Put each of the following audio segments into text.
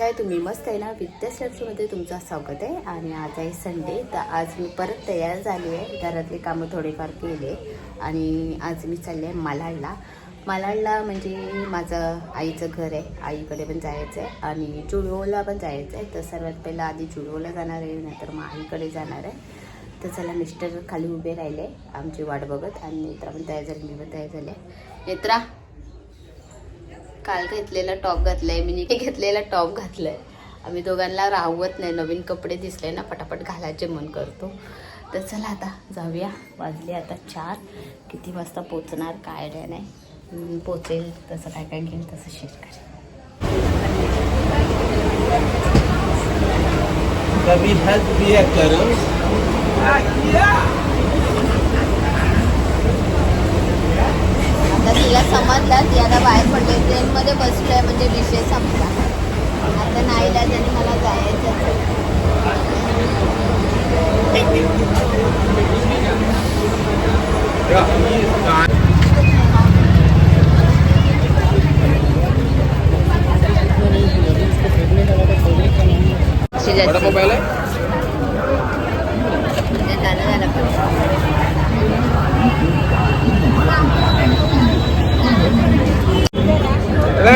आहे तुम्ही? मस्त आहे ना? विद्यास मध्ये तुमचं स्वागत आहे. आणि आज आहे संडे, तर आज मी परत तयार झाली आहे. घरातले कामं थोडेफार केले आणि आज मी चालले आहे मालाडला म्हणजे माझं आईचं घर आहे. आईकडे पण जायचं आहे आणि जुडवोला पण जायचं आहे. तर सर्वात पहिलं आधी जुडवोला जाणार आहे, नंतर मग आईकडे जाणार आहे. तर चला, मिस्टर खाली उभे राहिले आमची वाट बघत आणि नेत्रा पण तयार झाली, मी पण तयार झाले. नेत्रा, काल घेतलेला टॉप घातलाय, मी घेतलेला टॉप घातलाय. आम्ही दोघांना राहवत नाही, नवीन कपडे दिसले ना पटापट घालायचे मन करतो. तर चला आता जाऊया. वाजले आता 4. किती वाजता पोचणार काय आयडिया नाही. पोचेल तसं काय काय घेईल तसं शेअर करेल. आता तिला समजलं, ती आता बाहेर पडले. ट्रेनमध्ये बसलोय म्हणजे विषय संपला. आता नाहीला जरी मला जायचं.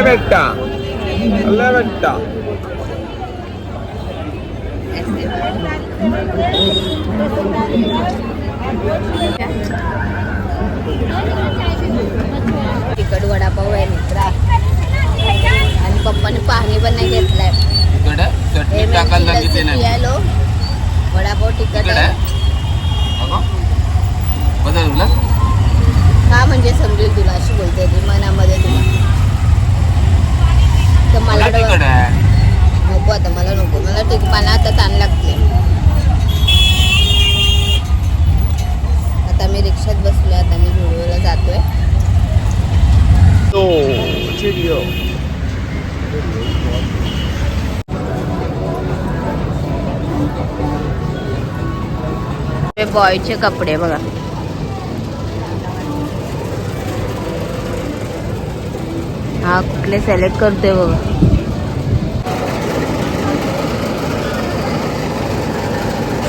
बेटा अल्लाह बेटा तिकड वडापाव आहे मित्रा, आणि पप्पाने पाणी पण नाही घेतलाय. वडापाव तिकट आहे का म्हणजे समजेल तुला, अशी बोलते ती मनामध्ये तुला. तर मला नको, आता मला नको, मला आता ताण लागते. आता मी रिक्षात बसलोय, आता मी जुडवोला जातोय. बॉयचे कपडे बघा. हा कुठले सिलेक्ट करतोय बघा.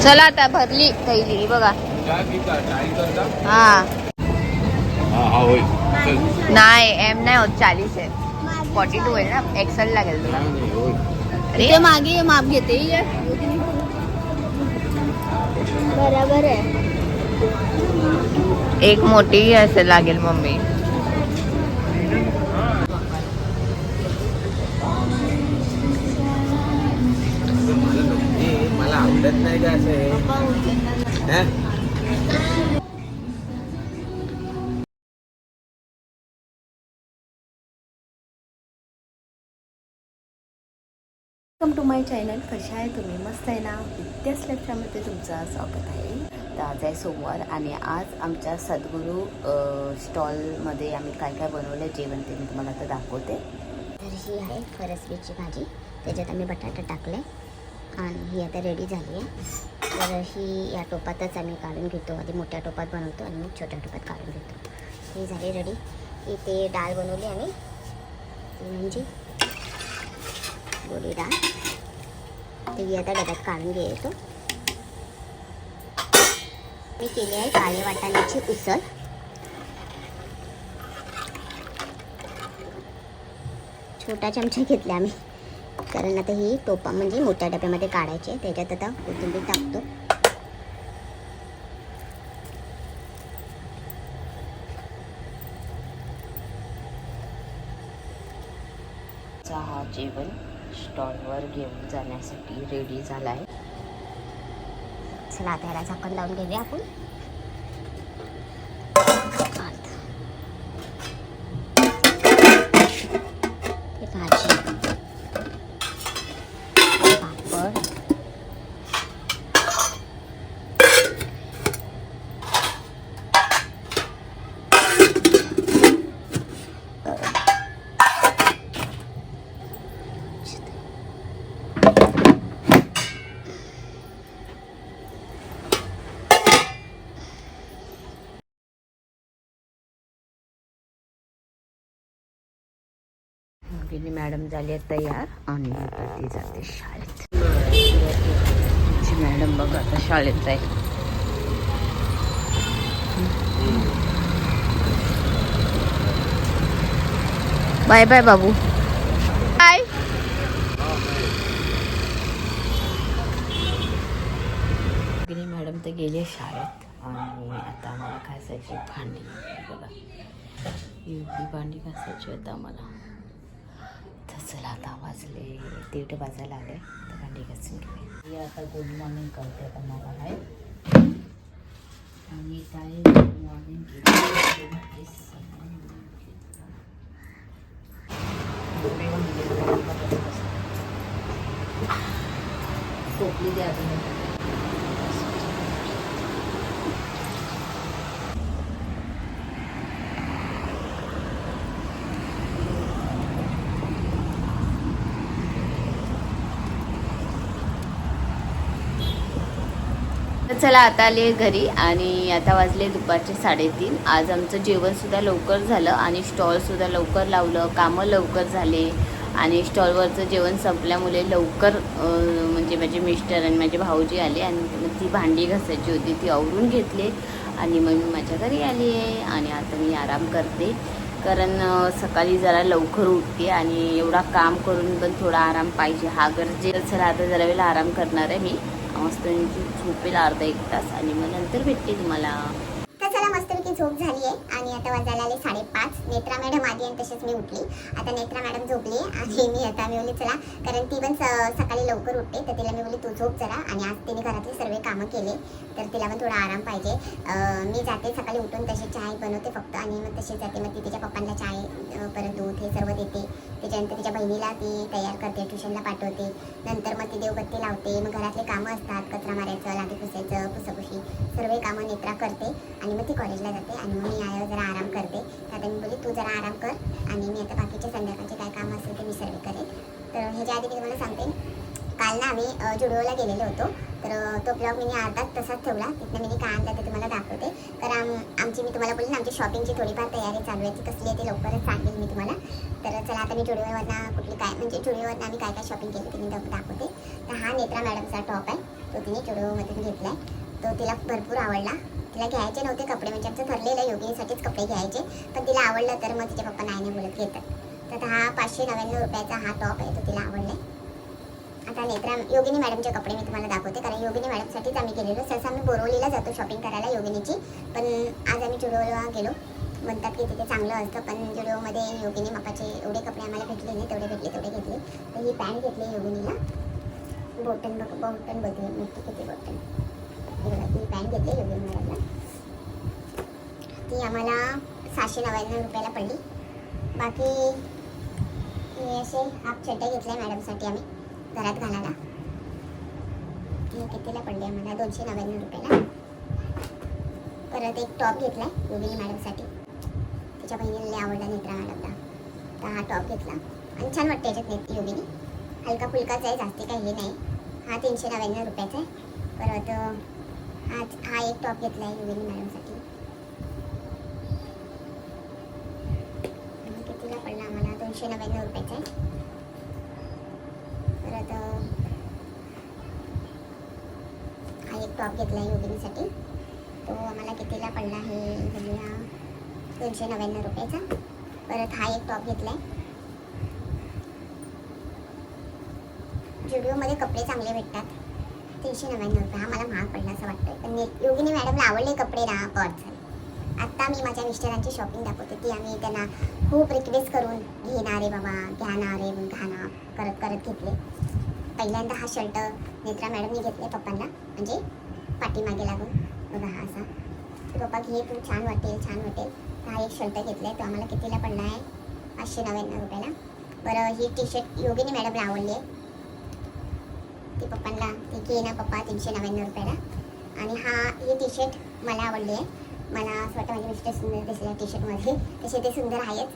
चला आता भरली थैली बघा. हा नाही, एम नाही होत, 40 आहे. 42 आहे ना, एक्सेल लागेल तुला. अरे मागे माप घेते बरोबर आहे. एक मोठी असं लागेल मम्मी. मला आवडत नाही का असं. Welcome to my channel. कशा आहे तुम्ही? मस्त आहे ना? विद्यास लक्षामध्ये तुमचं स्वागत आहे. तर आज आहे सोमवार आणि आज आमच्या सद्गुरू स्टॉलमध्ये आम्ही काय काय बनवलं जेवण ते मी तुम्हाला आता दाखवते. तर ही आहे फरसबीची भाजी, त्याच्यात आम्ही बटाटा टाकले आणि ही आता रेडी झाली आहे. तर ही या टोपातच आम्ही काढून घेतो. आधी मोठ्या टोपात बनवतो आणि मग छोट्या टोपात काढून घेतो. ही झाली रेडी. इथे डाळ बनवली आम्ही, ती म्हणजे गोडी डाळ. ती आता डब्यात काढून घ्यायचो. मी केली आहे काळे वाटाण्याची उसळ. छोटा चमचा घेतला आम्ही, कारण आता ही टोपा म्हणजे मोठ्या डब्यामध्ये काढायची. त्याच्यात आता कोथिंबीर टाकतो. हा जेवण स्टॉलवर घेऊन जाण्यासाठी रेडी झाला आहे. चला आता ह्याला झाकण लावून घेऊया आपण. भाजी, पापड, योगिनी मॅडम झाली आहे तयार आणि आता ती जाते शाळेत. तिची मॅडम बघ आता शाळेत आहे. बाय बाय बाबू. बाय. योगिनी मॅडम तर गेली शाळेत आणि आता आम्हाला घासायची भांडी. बघा एवढी भांडी घासायची आता आम्हाला. तर चला आता वाजले 1:30 वाजायला आले तर भांडी घासून घेऊया. ही आता गुड मॉर्निंग करते आता मला आहे आणि काय गुड मॉर्निंग खोकली द्या. चला आता आले घरी आणि आता वाजले दुपारचे 3:30. आज आमचं जेवणसुद्धा लवकर झालं आणि स्टॉलसुद्धा लवकर लावलं. कामं लवकर झाले आणि स्टॉलवरचं जेवण संपल्यामुळे लवकर म्हणजे माझे मिस्टर आणि माझे भाऊजी आले आणि मग ती भांडी घासायची होती ती आवरून घेतले आणि मग मी माझ्या घरी आली आहे. आणि आता मी आराम करते कारण सकाळी जरा लवकर उठते आणि एवढा काम करून पण थोडा आराम पाहिजे हा गरजेचं. चला आता जरा वेळेला आराम करणार आहे मी. मस्त झोपेल अर्धा 1 तास आणि मग नंतर भेटते तुम्हाला. तर चला मस्तपैकी झोप झाली आहे आणि आता वाजायला आले 5:30. नेत्रा मॅडम आली आणि तसेच मी उठली. आता नेत्रा मॅडम झोपली आणि मी बोलली चला कारण ती पण सकाळी लवकर उठते तर तिला मी बोलली तू झोप जरा. आणि आज तिने घरातले सर्व कामं केले तर तिला पण थोडा आराम पाहिजे. मी जाते सकाळी उठून तशी चहा बनवते फक्त आणि मग तशीच जाते. मग ती तिच्या पप्पांना चहा परत दूध हे सर्व देते. त्याच्यानंतर तिच्या बहिणीला ती तयार करते ट्युशनला पाठवते. नंतर मग ती देवबत्ती लावते. मग घरातले कामं असतात कचरा मारायचं लादी पुसायचं पुसापुशी सर्व कामं नेत्रा करते आणि मग ती कॉलेजला जाते. आणि मग मी आल्यावर जरा आराम करते. तर आता मी बोलली तू जरा आराम कर आणि मी आता बाकीचे संध्याकाळचे काय काम असेल ते मी सर्व करेन. तर ह्याच्या आधी मी तुम्हाला सांगते काल ना आम्ही जुडिओला गेलेलो होतो तर तो ब्लॉग मी अर्धा तसाच ठेवला. तिथनं मी काय आणलं ते तुम्हाला दाखवते. तर आमची मी तुम्हाला बोलली ना आमची शॉपिंगची थोडीफार तयारी चालू आहे. ती कसली आहे ती लवकरच सांगेल मी तुम्हाला. तर चला आता मी जुडिओवरनं कुठली काय म्हणजे जुडिओवरनं आम्ही काय काय शॉपिंग केली ते मी दाखवते. तर हा नेत्रा मॅडमचा टॉप आहे तो तिने जुडिओमधून घेतला आहे. तो तिला भरपूर आवडला. तिला घ्यायचे नव्हते कपडे म्हणजे आमचं ठरलेलं योगिनीसाठीच कपडे घ्यायचे पण तिला आवडलं तर मग तिचे पप्पा नाही बोलत घेतात. तर हा 599 रुपयाचा हा टॉप आहे तो तिला आवडला. आता नेत्रा योगिनी मॅडमचे कपडे मी तुम्हाला दाखवते कारण योगिनी मॅडमसाठीच आम्ही गेलेलो. सहसा आम्ही बोरवलीला जातो शॉपिंग करायला योगिनीची पण आज आम्ही जुडिओला गेलो. म्हणतात की तिथे चांगलं असतं पण जुडिओमध्ये योगिनी मापाचे एवढे कपडे आम्हाला भेटले नाही. तेवढे भेटले तेवढे घेतले. तर ही पॅन्ट घेतली योगिनीला बॉटन बघते मोठी किती बॉटन. ही पॅन्ट घेतली योगिनी मॅडमला. ती आम्हाला 699 रुपयाला पडली. बाकी हे असे हाफ चड्ड्या घेतल्या मॅडमसाठी आम्ही घरात घालायला. हे कितीला पडले आम्हाला 299 रुपयाला. परत एक टॉप घेतला आहे योगिनी मॅडमसाठी. तिच्या बहिणीला आवडला नेत्रा मॅडमला तर हा टॉप घेतला आणि छान वाटते याच्यात योगिनी. हलका फुलकाच आहे जास्ती काही हे नाही. हा 399 रुपयाचा आहे. परत हा एक टॉप घेतला आहे योगिनी मॅडमसाठी. कितीला पडला आम्हाला 299 रुपयाचा आहे. परत हा एक टॉप घेतला आहे योगिनीसाठी तो आम्हाला कितीला पडला आहे बघूया 299 रुपयाचा. परत हा एक टॉप घेतला आहे. जुडिओमध्ये कपडे चांगले भेटतात 399 रुपये. हा मला महाग पडला असं वाटतं पण योगिनी मॅडमला आवडले कपडे ना बॉट झाले. आत्ता मी माझ्या मिस्टरांची शॉपिंग दाखवते ती आम्ही त्यांना खूप रिक्वेस्ट करून घेणार आहे बाबा घ्या ना रे घ्या करत घेतले. पहिल्यांदा हा शर्ट नेत्रा मॅडमने घेतले पप्पांना म्हणजे पाठीमागे लागून बघा हा असा. पप्पा घे तू छान वाटेल छान वाटेल. हा एक शर्ट घेतला आहे तो आम्हाला कितीला पडला आहे 599 रुपयाला. बरं ही टी शर्ट योगिनी मॅडमला आवडली आहे ती पप्पांना ती घे ना पप्पा 399 रुपयाला. आणि ही टी शर्ट मला आवडली आहे. मला असं वाटतं माझे मिस्टर सुंदर दिसले टी शर्टमध्ये तसे ते सुंदर आहेत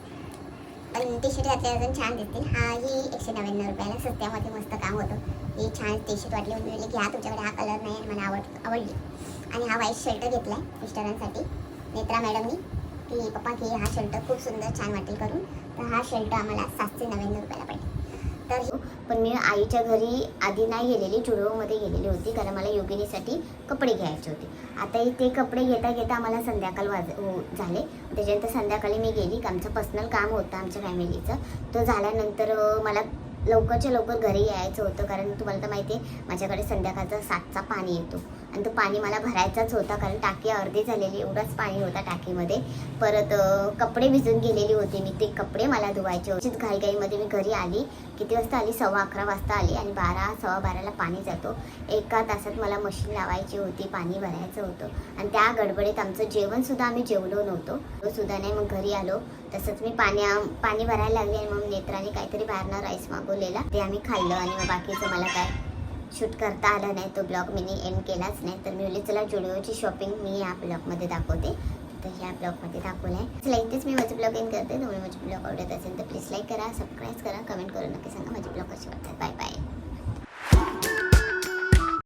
पण टी शर्ट घातल्या अजून छान दिसतील. ही 199 रुपयाला स्वस्त्यामध्ये मस्त काम होतं. ही छान टी शर्ट वाटली म्हणजे घ्या तुमच्याकडे हा कलर नाही आणि मला आवडली. आणि हा व्हाईट शर्ट घेतला आहे मिस्टरांसाठी नेत्रा मॅडमनी की पप्पा की हा शर्ट खूप सुंदर छान वाटेल करून. तर हा शर्ट आम्हाला 799 रुपयाला पडला. तर पण मी आईच्या घरी आधी नाही गेलेली, जुडिओमध्ये गेलेली होती, कारण मला योगिनीसाठी कपडे घ्यायचे होते. आता ते कपडे घेता घेता आम्हाला संध्याकाळ झाले. त्याच्यानंतर संध्याकाळी मी गेली, आमचं पर्सनल काम होतं आमच्या फॅमिलीचं. तो झाल्यानंतर मला लवकरच्या लवकर घरी यायचं होतं, कारण तुम्हाला तर माहिती आहे माझ्याकडे संध्याकाळचा 7चा पाणी येतो आणि तो पाणी मला भरायचाच होता, कारण टाकी अर्धी झालेली, एवढाच पाणी होता टाकीमध्ये. परत कपडे भिजून गेलेली होते मी, ते कपडे मला धुवायचे होते. घाईघाईमध्ये मी घरी आली. किती वाजता आली? 11:15 वाजता आली आणि 12:15ला पाणी जातो. एका तासात मला मशीन लावायची होती, पाणी भरायचं होतं आणि त्या गडबडीत आमचं जेवणसुद्धा आम्ही जेवलो नव्हतो, तो सुद्धा नाही. मग घरी आलो, तसंच मी पाणी भरायला लागली आणि मग नेत्राने काहीतरी बाहेरनं राईस मागवलेला, ते आम्ही खाल्लं. आणि मग बाकीचं मला काय शूट करता आलं नाही, तो ब्लॉग मी एंड केलाच नाही. तर मी बोलले चला जुडिओची शॉपिंग मी या ब्लॉगमध्ये दाखवते. तर ह्या ब्लॉगमध्ये दाखवलं आहे. चला इथेच मी माझं ब्लॉग एंड करते. तुम्हाला माझे ब्लॉग आवडत असेल तर प्लीज लाईक करा, सबस्क्राईब करा, कमेंट करून नक्की सांगा माझे ब्लॉग कसे वाटतात. Bye bye.